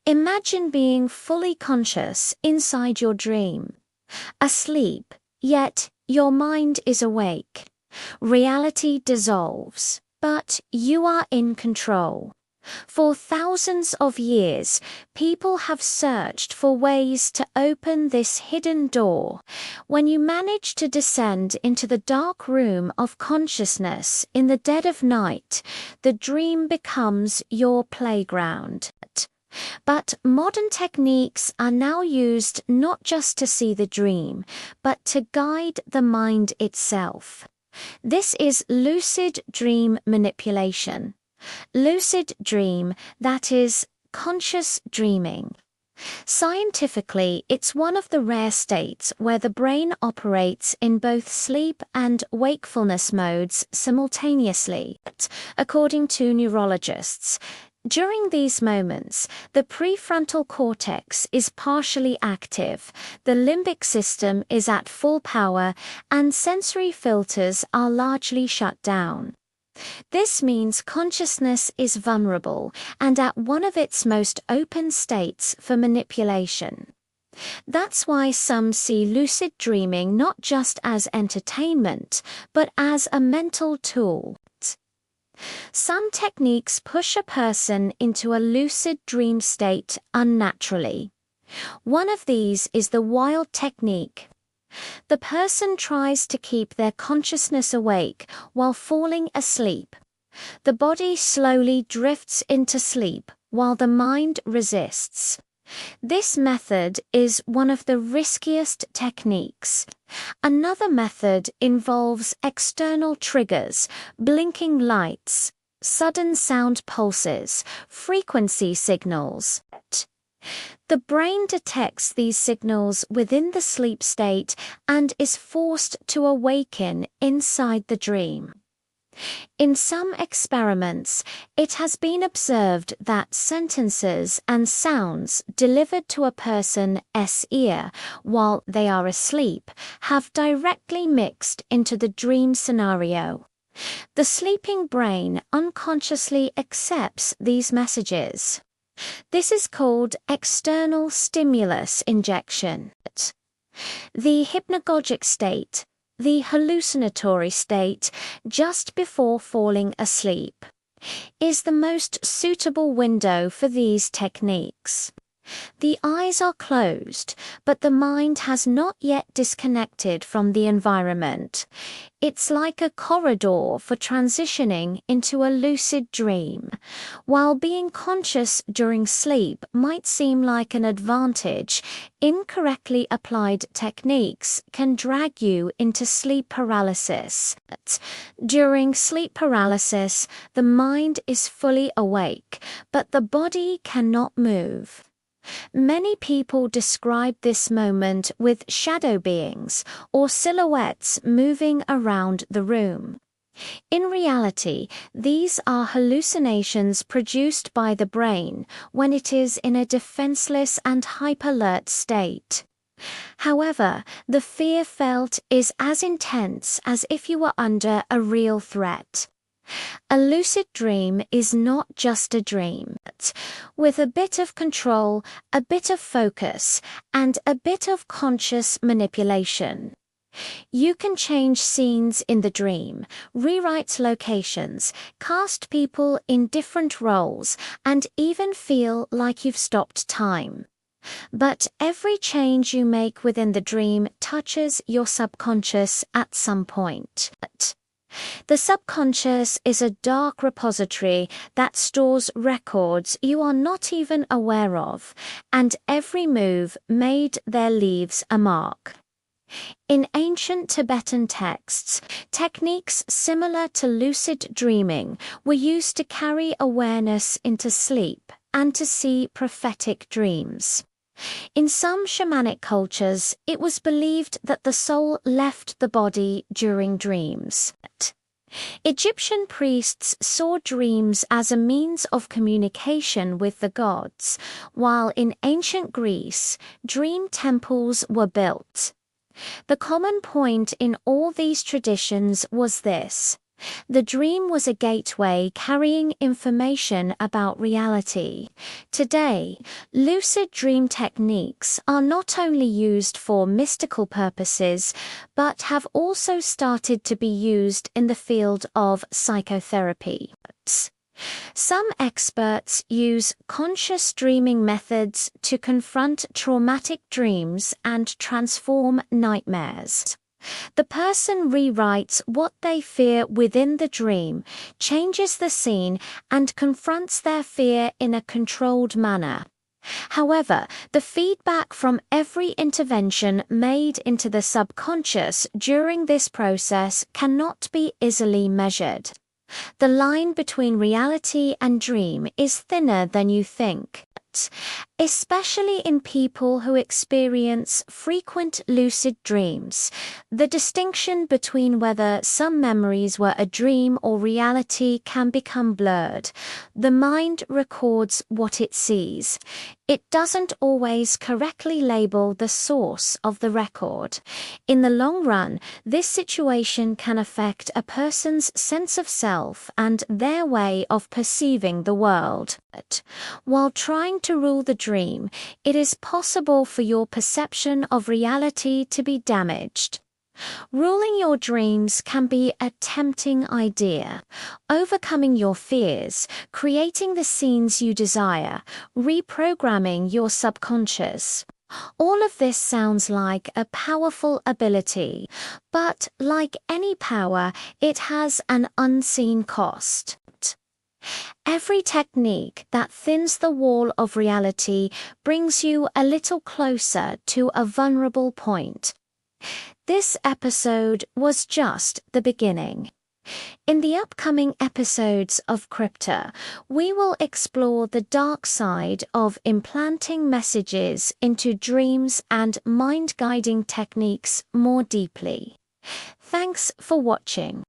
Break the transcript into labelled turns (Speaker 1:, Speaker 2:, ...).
Speaker 1: Imagine being fully conscious inside your dream, asleep, yet your mind is awake. Reality dissolves, but you are in control. For thousands of years, people have searched for ways to open this hidden door. When you manage to descend into the dark room of consciousness in the dead of night, the dream becomes your playground. But modern techniques are now used not just to see the dream, but to guide the mind itself. This is lucid dream manipulation. Lucid dream, that is, conscious dreaming. Scientifically, it's one of the rare states where the brain operates in both sleep and wakefulness modes simultaneously, according to neurologists. During these moments, the prefrontal cortex is partially active, the limbic system is at full power, and sensory filters are largely shut down. This means consciousness is vulnerable and at one of its most open states for manipulation. That's why some see lucid dreaming not just as entertainment, but as a mental tool. Some techniques push a person into a lucid dream state unnaturally. One of these is the wild technique. The person tries to keep their consciousness awake while falling asleep. The body slowly drifts into sleep while the mind resists. This method is one of the riskiest techniques. Another method involves external triggers, blinking lights, sudden sound pulses, frequency signals. The brain detects these signals within the sleep state and is forced to awaken inside the dream. In some experiments, it has been observed that sentences and sounds delivered to a person's ear while they are asleep have directly mixed into the dream scenario. The sleeping brain unconsciously accepts these messages. This is called external stimulus injection. The hypnagogic state, the hallucinatory state just before falling asleep, is the most suitable window for these techniques. The eyes are closed, but the mind has not yet disconnected from the environment. It's like a corridor for transitioning into a lucid dream. While being conscious during sleep might seem like an advantage, incorrectly applied techniques can drag you into sleep paralysis. During sleep paralysis, the mind is fully awake, but the body cannot move. Many people describe this moment with shadow beings or silhouettes moving around the room. In reality, these are hallucinations produced by the brain when it is in a defenseless and hyper-alert state. However, the fear felt is as intense as if you were under a real threat. A lucid dream is not just a dream. With a bit of control, a bit of focus, and a bit of conscious manipulation, you can change scenes in the dream, rewrite locations, cast people in different roles, and even feel like you've stopped time. But every change you make within the dream touches your subconscious at some point. The subconscious is a dark repository that stores records you are not even aware of, and every move made there leaves a mark. In ancient Tibetan texts, techniques similar to lucid dreaming were used to carry awareness into sleep and to see prophetic dreams. In some shamanic cultures, it was believed that the soul left the body during dreams. Egyptian priests saw dreams as a means of communication with the gods, while in ancient Greece, dream temples were built. The common point in all these traditions was this: The dream was a gateway carrying information about reality. Today, lucid dream techniques are not only used for mystical purposes, but have also started to be used in the field of psychotherapy. Some experts use conscious dreaming methods to confront traumatic dreams and transform nightmares. The person rewrites what they fear within the dream, changes the scene, and confronts their fear in a controlled manner. However, the feedback from every intervention made into the subconscious during this process cannot be easily measured. The line between reality and dream is thinner than you think, especially in people who experience frequent lucid dreams. The distinction between whether some memories were a dream or reality can become blurred. The mind records what it sees. It doesn't always correctly label the source of the record. In the long run, this situation can affect a person's sense of self and their way of perceiving the world. While trying to rule the dream, it is possible for your perception of reality to be damaged. Ruling your dreams can be a tempting idea. Overcoming your fears, creating the scenes you desire, reprogramming your subconscious. All of this sounds like a powerful ability, but like any power, it has an unseen cost. Every technique that thins the wall of reality brings you a little closer to a vulnerable point. This episode was just the beginning. In the upcoming episodes of KRYPTA, we will explore the dark side of implanting messages into dreams and mind-guiding techniques more deeply. Thanks for watching.